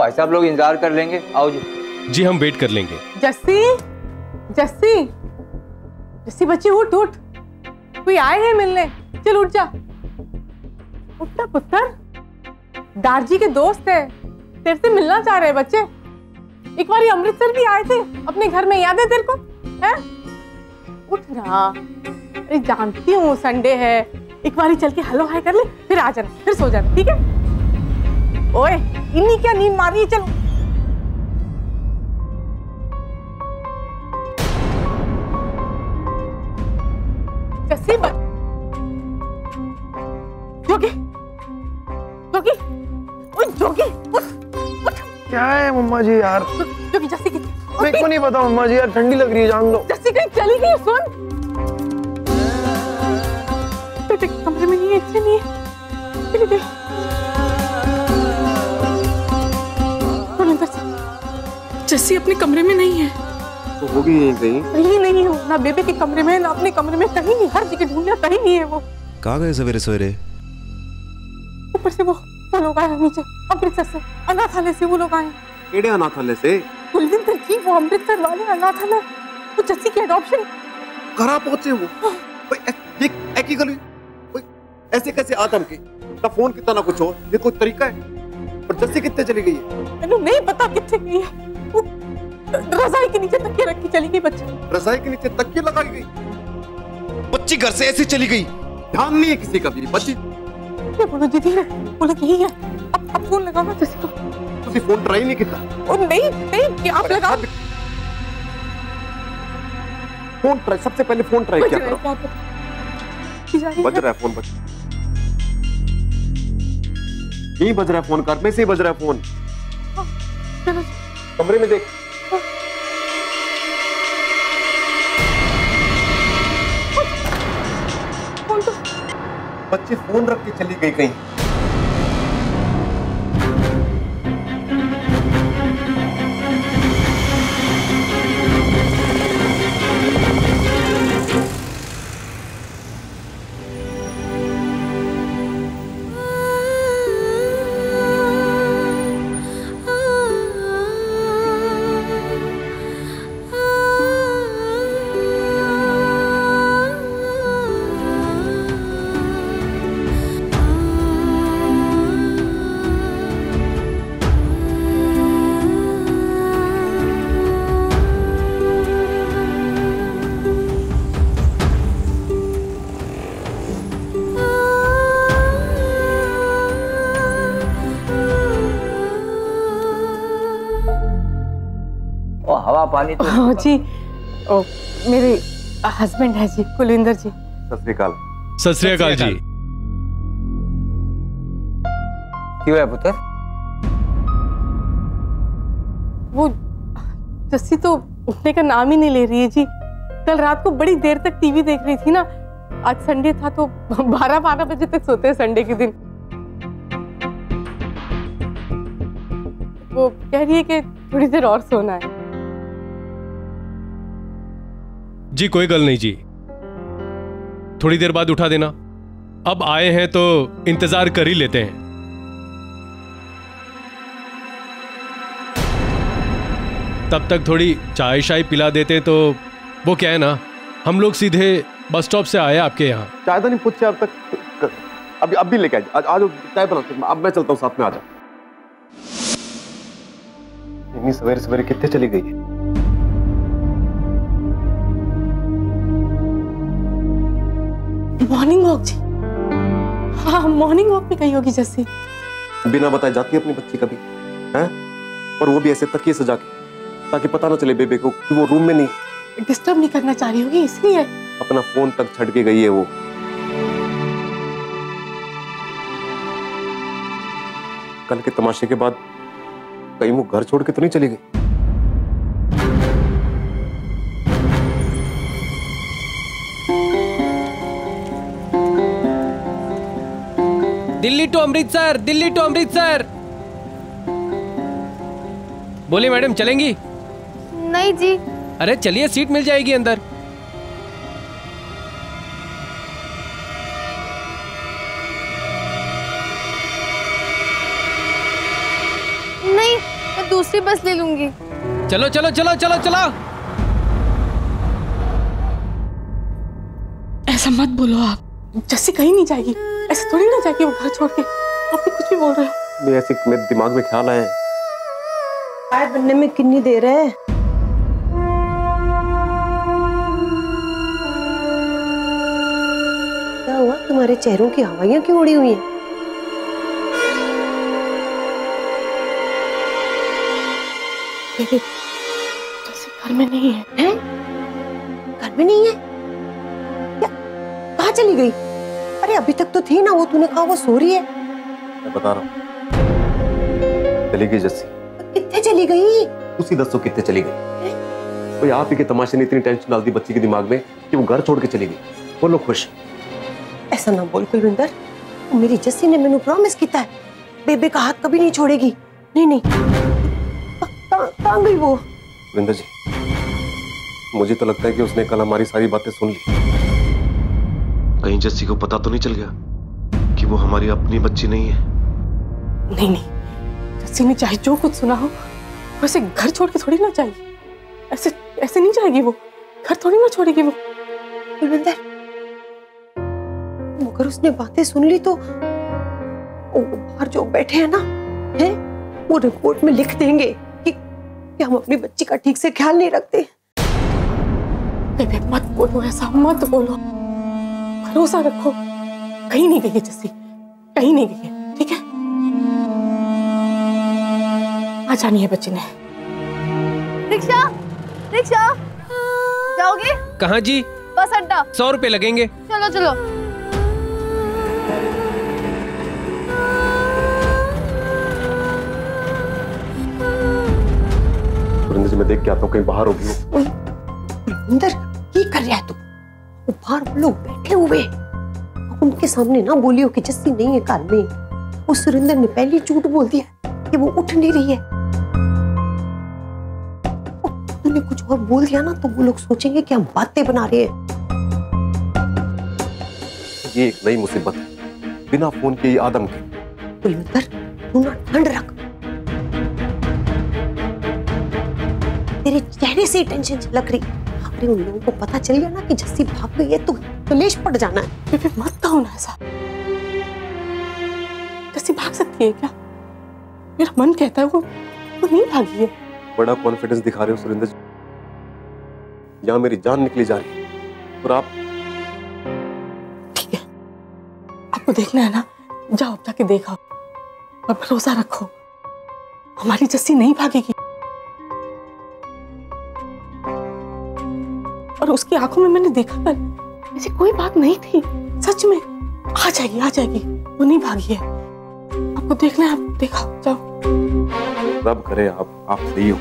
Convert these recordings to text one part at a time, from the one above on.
भाई साहब लोग इंतजार कर लेंगे, आओ जी। जी हम वेट कर लेंगे। जस्सी, जस्सी, जस्सी बच्ची उठ उठ, कोई आए हैं मिलने, चल उठ जा। उठना पुत्र, दारजी के दोस्त है, तेरे से मिलना चाह रहे हैं बच्चे। एक बार अमृतसर भी आए थे अपने घर में, याद है तेरे को? है? उठ ना, अरे जानती हूँ संडे है, एक बार चल के हेलो हाय कर ले, फिर आ जाना, फिर सो जाना, ठीक है? ओए इन्हीं क्या नींद मार रही है, चलो। जस्सी जोगी, जोगी, ओए जोगी, उठ, उठ। क्या है मम्मा जी यार? जोगी जस्सी कितनी? मेरे को नहीं पता मम्मा जी यार, ठंडी लग रही है, जान दो। जस्सी कहीं चली गई, सुन। बेटे कमरे में नहीं है, इसलिए नहीं है, चली गई। जस्सी अपने कमरे में नहीं है। तो होगी यहीं कहीं। कहीं नहीं है, ना बेबे के कमरे में, ना अपने कमरे में, कहीं नहीं, हर जगह ढूंढा, कहीं नहीं है वो। कहाँ गए सवेरे सवेरे? ऊपर से वो लोग आए नीचे, अमृतसर से, अनाथालय से वो लोग आए। केड़े अनाथालय से? कुलविंदर जी, वो अमृतसर वाले अनाथालय, वो जस्सी की एडॉप्शन। कहाँ पहुंचे वो? एक ही गली, ऐसे कैसे आदम के ना फोन कितना ना कुछ हो, ये कोई तरीका है? और जस्सी कितने चली गई है? मैंने नहीं पता कितने गई है, वो रजाई के नीचे तकिया रख के चली गई बच्ची। रजाई के नीचे तकिया लगाई गई? बच्ची घर से ऐसे चली गई? ध्यान नहीं है किसी का भी बच्ची। ये बोलो दीदी है, बोलो यही है। अब फोन लगाओ ना जस्सी को। तुसी फोन ट्राई नहीं किया? ओ नहीं नहीं, क्या आप लगाओ। फोन ट्राई, सबसे पहले फोन ट्राई किया करो। बज रहा है फोन, बज यही बज रहा है फोन, घर में से ही बज रहा है फोन। कमरे में देख। बच्ची फोन रख के चली गई कहीं। हवा पानी तो जी, ओ मेरे हस्बैंड है जी, कुलविंदर जी। सत श्री अकाल। सत श्री अकाल जी। क्यों है पुत्र? वो जस्सी तो उठने का नाम ही नहीं ले रही है जी। कल रात को बड़ी देर तक टीवी देख रही थी ना, आज संडे था तो 12-12 बजे तक सोते हैं संडे के दिन। वो कह रही है कि थोड़ी देर और सोना है। जी कोई गल नहीं जी, थोड़ी देर बाद उठा देना। अब आए हैं तो इंतजार कर ही लेते हैं। तब तक थोड़ी चाय शाय पिला देते तो वो क्या है ना, हम लोग सीधे बस स्टॉप से आए आपके यहाँ। चाय तो नहीं पूछे अब तक, अभी लेके आ जाओ, चाय बनाते। अब मैं चलता हूँ, साथ में आ जाओ। इतनी सवेरे सवेरे कितने चली गई है? मॉर्निंग वॉक जी। हाँ मॉर्निंग वॉक पे गई होगी जस्सी। बिना बताए जाती है अपनी बच्ची कभी है? और वो भी ऐसे तकिए सजा के, ताकि पता ना चले बेबे को कि वो रूम में नहीं। डिस्टर्ब नहीं करना चाह रही होगी इसलिए। अपना फोन तक छड़ के गई है वो। कल के तमाशे के बाद कहीं वो घर छोड़ के तो नहीं चली गई? Delhi to Amritsar, Delhi to Amritsar. बोलिए मैडम, चलेंगी? नहीं जी। अरे चलिए, सीट मिल जाएगी अंदर। नहीं दूसरी बस ले लूंगी। चलो चलो चलो चलो चलो। ऐसा मत बोलो आप। जस्सी कहीं नहीं जाएगी, ऐसे थोड़ी ना जाएगी वो घर छोड़ के। आप भी कुछ भी बोल रहे हो। मैं ऐसे मेरे दिमाग में ख्याल आया टायर बनने में कितनी देर है? क्या हुआ, तुम्हारे चेहरों की हवाइयां क्यों उड़ी हुई हैं? जस्सी घर में नहीं है। हैं? घर में नहीं है? क्या? कहाँ चली गई? अरे अभी तक तो थी ना वो, तूने कहा वो सो रही है। मैं बता रहा हूँ, चली गई जस्सी। कितने चली गई? उसी दसो कितने चली गई। कोई आप ही के तमाशे ने इतनी टेंशन डाल दी बच्ची के दिमाग में कि वो घर छोड़ के चली गई। बोलो खुश। ऐसा ना बोल कुलविंदर, मेरी जस्सी ने मैंने प्रॉमिस किया है बेबे का हाथ कभी नहीं छोड़ेगी। नहीं नहीं, कहाँ गई वो? कुलविंदर जी, मुझे तो लगता है कि उसने कल हमारी सारी बातें सुन ली। कहीं जस्सी को पता तो नहीं चल गया कि वो हमारी अपनी बच्ची नहीं है। नहीं नहीं, जस्सी ने चाहे जो कुछ सुना हो, वैसे घर छोड़ के थोड़ी ना जाएगी। ऐसे ऐसे नहीं जाएगी वो, घर थोड़ी ना छोड़ेगी वो। कुलविंदर, अगर उसने बातें सुन ली तो वो बाहर जो बैठे हैं ना, हैं, वो रिपोर्ट में लिख देंगे कि हम अपनी बच्ची का ठीक से ख्याल नहीं रखते। बेबे मत बोलो ऐसा, मत बोलो। भरोसा रखो, कहीं नहीं गई है जस्सी, कहीं नहीं गई है, ठीक है? आ जानी है बच्ची ने। रिक्शा, रिक्शा, जाओगे? कहाँ जी? बस अड्डा। 100 रुपए लगेंगे। चलो चलो। सुरेंद्र जी, मैं देख के आता हूँ कहीं बाहर होगी वो। अंदर ये कर रहा है तू? वो बाहर लोग बैठे हुए, उनके सामने ना बोलियो कि जस्सी नहीं है घर में। वो सुरेंद्र ने पहले ही झूठ बोल दिया कि वो उठ नहीं रही है। तूने कुछ और बोल दिया ना तो वो लोग सोचेंगे कि हम बातें बना रहे हैं। ये एक नई मुसीबत है, बिना फोन के ये आदम की। कुलविंदर, तू ना ठंड रख। तेरे चेहरे से टेंशन झलक रही। अरे उन लोगों को पता चल गया ना कि जस्सी भाग गई है तो कलेश पड़ जाना है। बेबे मत कहो ना ऐसा। जस्सी भाग सकती है क्या? मेरा मन कहता है वो नहीं भागी है। बड़ा कॉन्फिडेंस दिखा रहे हो सुरेंद्र जी। यहाँ मेरी जान निकली जा रही है और आप। ठीक है, आपको देखना है ना, जाओ जाके देखो और भरोसा रखो, हमारी जस्सी नहीं भागेगी। और उसकी आंखों में मैंने देखा कल, ऐसी कोई बात नहीं थी। सच में आ जाएगी, वो नहीं भागी है। आपको देखना है, आप देखा, जाओ। रब करे आप सही हो।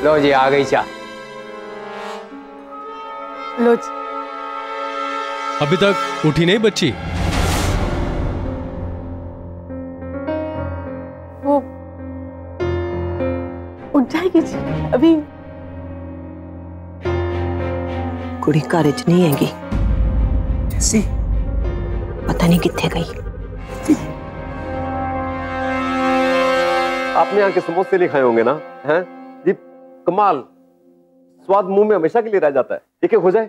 लो जी, आ गई चाय। लो जी। अभी तक उठी नहीं बच्ची? वो उठ जाएगी जी अभी। कुड़ी कारज नहीं आएगी जस्सी, पता नहीं कितने गई। आपने यहाँ के समोसे नहीं खाए होंगे ना? हैं जी, कमाल स्वाद मुंह में हमेशा के लिए रह जाता है। एक हो जाए।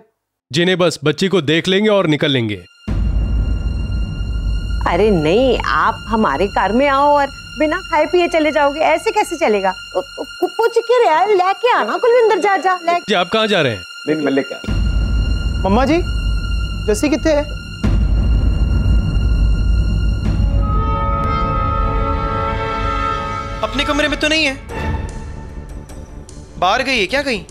जिन्हें बस बच्ची को देख लेंगे और निकल लेंगे। अरे नहीं, आप हमारे कार में आओ और बिना खाए पिए चले जाओगे, ऐसे कैसे चलेगा? पूछ के रहा है, लेके आना कुलविंदर। जा जी, आप कहाँ जा रहे हैं? नहीं, मैं लेके आया। मम्मा जी, जस्सी कितने है? अपने कमरे में तो नहीं है, बाहर गई है क्या कहीं?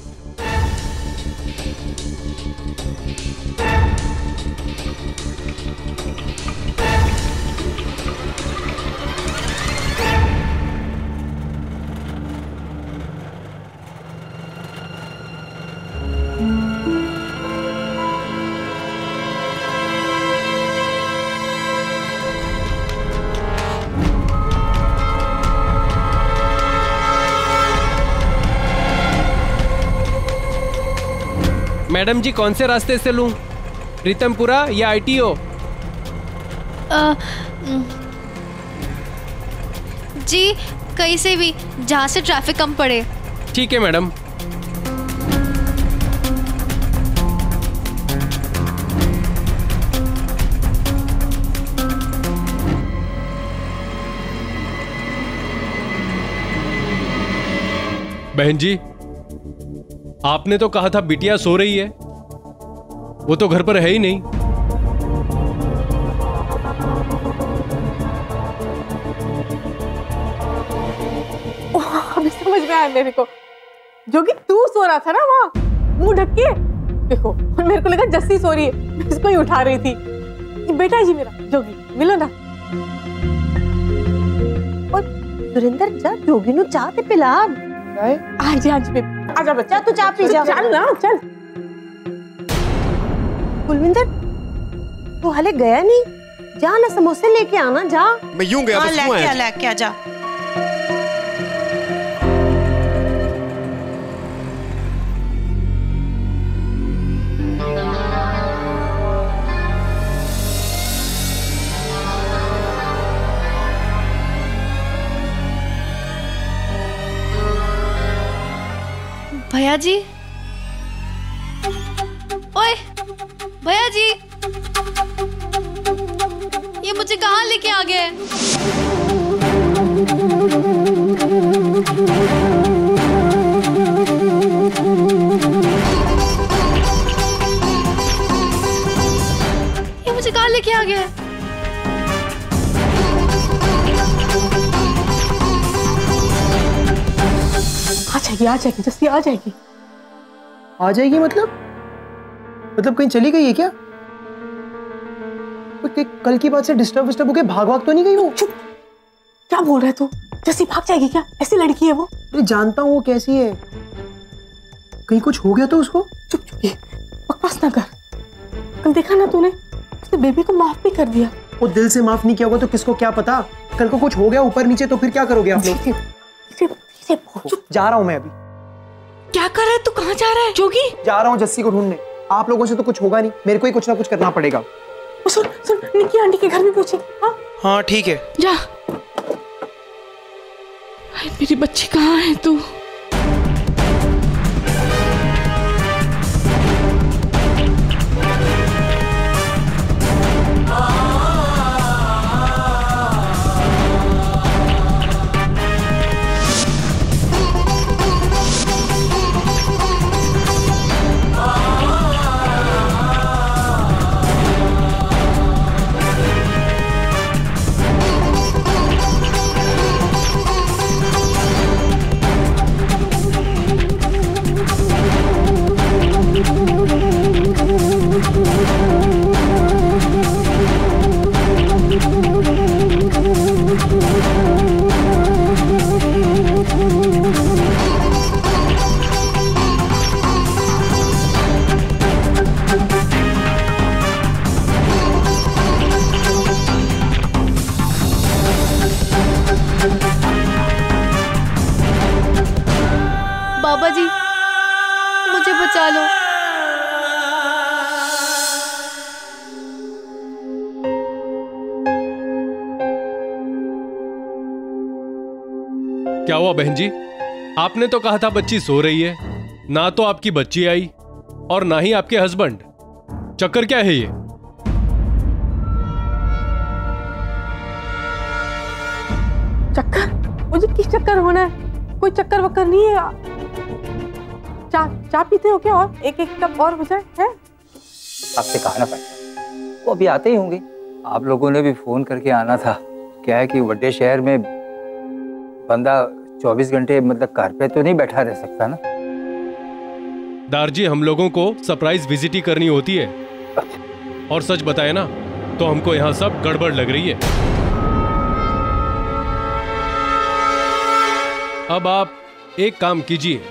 मैडम जी कौन से रास्ते से लूं, प्रीतमपुरा या ITO? जी कहीं से भी, जहाँ से ट्रैफिक कम पड़े। ठीक है मैडम। बहन जी, आपने तो कहा था बिटिया सो रही है, वो तो घर पर है ही नहीं। अभी समझ में आया मेरे को, जो कि तू सो रहा था ना वहाँ मुंह ढक के। देखो मेरे को लगा जस्सी सो रही है, मैं इसको ही उठा रही थी। ये बेटा जी मेरा जोगी, मिलो ना। और सुरेंद्र जा जोगी नु चाह ते पिला। आज बेबी आजा बच्चा, तू चाह पी जा। चल ना चल। कुलविंदर तू हाले गया नहीं, जा ना समोसे लेके आना जा। मैं यूं गया, बस क्यों आया? लेके आ जा। भैया जी, ओए भैया जी, ये मुझे कहाँ लेके आ गए? ये मुझे कहाँ लेके आ गए? आ जाएगी जस्सी, आ जाएगी। आ जाएगी मतलब कहीं चली गई है क्या? कल की बात से डिस्टर्ब होके भाग तो नहीं गई वो? चुप, क्या बोल रहा है तू? जस्सी भाग जाएगी क्या? ऐसी लड़की है वो। अरे जानता हूँ वो कैसी है, कहीं कुछ हो गया तो उसको। चुप चुप, बकवास ना कर। कल देखा ना तूने, उसने बेबी को माफ भी कर दिया। वो दिल से माफ नहीं किया होगा तो किसको क्या पता, कल को कुछ हो गया ऊपर नीचे तो फिर क्या करोगे आप लोग? जा रहा हूँ मैं अभी। क्या कर रहा है तू? कहाँ जा रहा है जोगी? जा रहा हूँ जस्सी को ढूंढने। आप लोगों से तो कुछ होगा नहीं, मेरे को ही कुछ ना कुछ करना पड़ेगा। सुन सुन, निक्की आंटी के घर में पूछे। हाँ ठीक है, जा। मेरी बच्ची कहाँ है तू? बाबा जी मुझे बचा लो। क्या हुआ बहन जी? आपने तो कहा था बच्ची सो रही है, ना तो आपकी बच्ची आई और ना ही आपके हस्बैंड। चक्कर क्या है ये? चक्कर? मुझे किस चक्कर होना है? कोई चक्कर वक्कर नहीं है। चा पीते हो क्या? और एक कप और हो जाए है? आपसे कहा ना पड़ता, वो अभी आते ही होंगे। आप लोगों ने भी फोन करके आना था। क्या है कि बड़े शहर में बंदा 24 घंटे मतलब घर पे तो नहीं बैठा रह सकता ना। दारजी, हम लोगों को सरप्राइज विजिट ही करनी होती है। और सच बताए ना तो हमको यहाँ सब गड़बड़ लग रही है। अब आप एक काम कीजिए,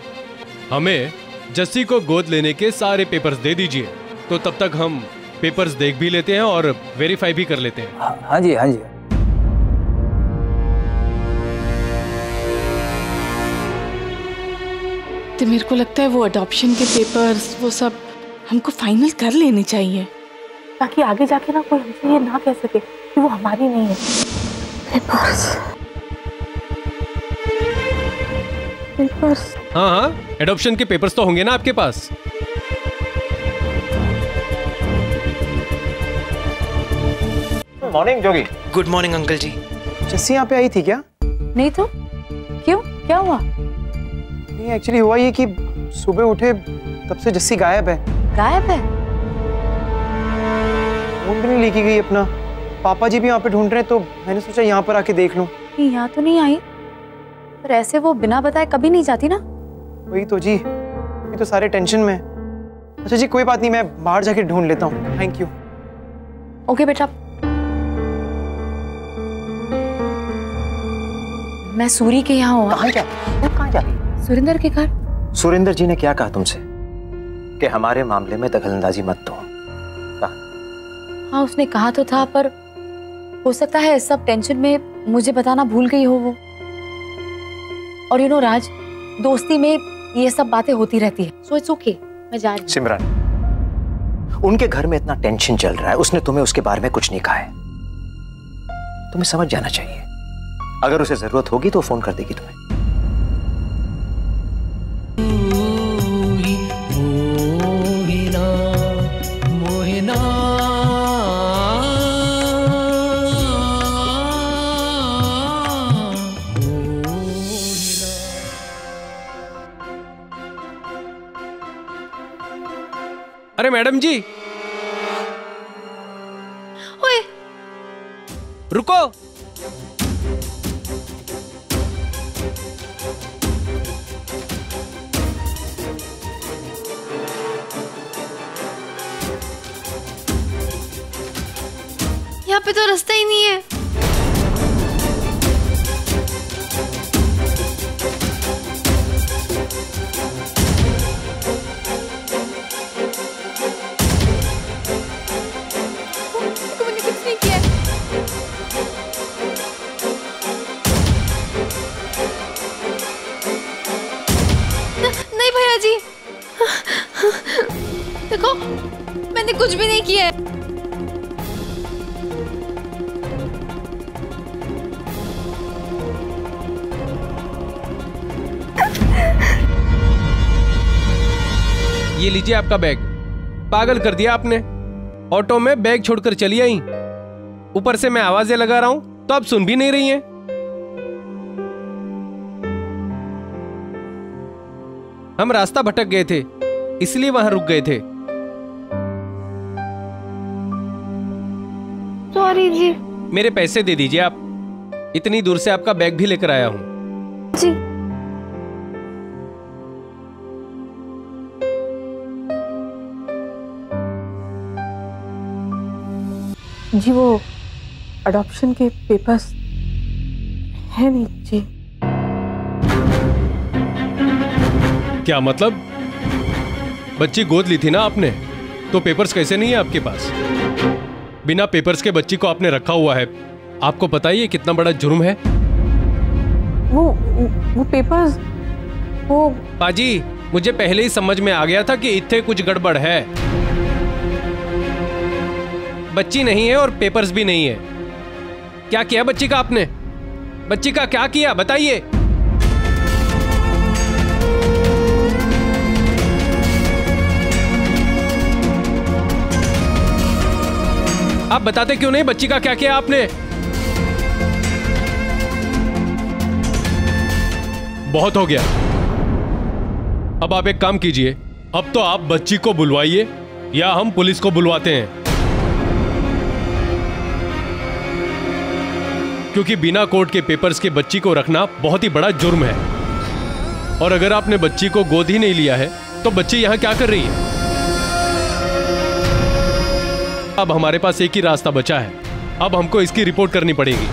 हमें जस्सी को गोद लेने के सारे पेपर्स दे दीजिए, तो तब तक हम पेपर्स देख भी लेते हैं और वेरीफाई भी कर लेते हैं। हाँ जी, हाँ जी। तो मेरे को लगता है वो अडॉप्शन के पेपर्स वो सब हमको फाइनल कर लेने चाहिए, ताकि आगे जाके ना कोई हमसे ये ना कह सके कि वो हमारी नहीं है। पेपर्स। हाँ हाँ, एडॉप्शन के पेपर्स तो होंगे ना आपके पास। मॉर्निंग जोगी। गुड मॉर्निंग अंकल जी। जस्सी यहाँ पे आई थी क्या? नहीं तो क्यों, क्या हुआ? नहीं, एक्चुअली हुआ ये कि सुबह उठे तब से जस्सी गायब है। गायब है? फोन भी नहीं लेके गई अपना। पापा जी भी यहाँ पे ढूंढ रहे हैं, तो मैंने सोचा यहाँ पर आके देख लूं। यहाँ तो नहीं आई, पर ऐसे वो बिना बताए कभी नहीं जाती ना। वही तो जी, अभी तो सारे टेंशन में। अच्छा जी, कोई बात नहीं, मैं बाहर जाके ढूंढ लेता हूँ। Thank you. ओके बेटा। मैं सूरी के यहाँ हूँ। कहाँ जा रही? सुरेंद्र के घर। सुरेंद्र जी ने क्या कहा तुमसे कि हमारे मामले में दखलंदाजी मत दो? हाँ, उसने कहा तो था, पर हो सकता है इस सब टेंशन में मुझे बताना भूल गई हो वो। और यू नो राज, दोस्ती में ये सब बातें होती रहती है। सो इट्स ओके, मैं जा रही हूँ। सिमरन, उनके घर में इतना टेंशन चल रहा है, उसने तुम्हें उसके बारे में कुछ नहीं कहा है। तुम्हें समझ जाना चाहिए। अगर उसे जरूरत होगी तो फोन कर देगी तुम्हें। अरे मैडम जी, ओए, रुको। यहाँ पे तो रास्ता ही नहीं है। मैंने कुछ नहीं किया। नहीं भैया जी, देखो मैंने कुछ भी नहीं किया है। ये लीजिए आपका बैग। पागल कर दिया आपने। ऑटो में बैग छोड़कर चली आई। ऊपर से मैं आवाजें लगा रहा हूं तो आप सुन भी नहीं रही हैं। हम रास्ता भटक गए थे, इसलिए वहां रुक गए थे। सॉरी जी। मेरे पैसे दे दीजिए आप। इतनी दूर से आपका बैग भी लेकर आया हूं। जी। जी वो अडॉप्शन के पेपर्स है नहीं जी। क्या मतलब? बच्ची गोद ली थी ना आपने, तो पेपर्स कैसे नहीं है आपके पास? बिना पेपर्स के बच्ची को आपने रखा हुआ है। आपको पता ही है कितना बड़ा जुर्म है। वो पेपर्स वो। पाजी, मुझे पहले ही समझ में आ गया था कि इत्थे कुछ गड़बड़ है। बच्ची नहीं है और पेपर्स भी नहीं है। क्या किया बच्ची का आपने? बच्ची का क्या किया बताइए। आप बताते क्यों नहीं? बच्ची का क्या किया आपने? बहुत हो गया। अब आप एक काम कीजिए, अब तो आप बच्ची को बुलवाइए या हम पुलिस को बुलवाते हैं। क्योंकि बिना कोर्ट के पेपर्स के बच्ची को रखना बहुत ही बड़ा जुर्म है। और अगर आपने बच्ची को गोद ही नहीं लिया है तो बच्ची यहां क्या कर रही है? अब हमारे पास एक ही रास्ता बचा है, अब हमको इसकी रिपोर्ट करनी पड़ेगी।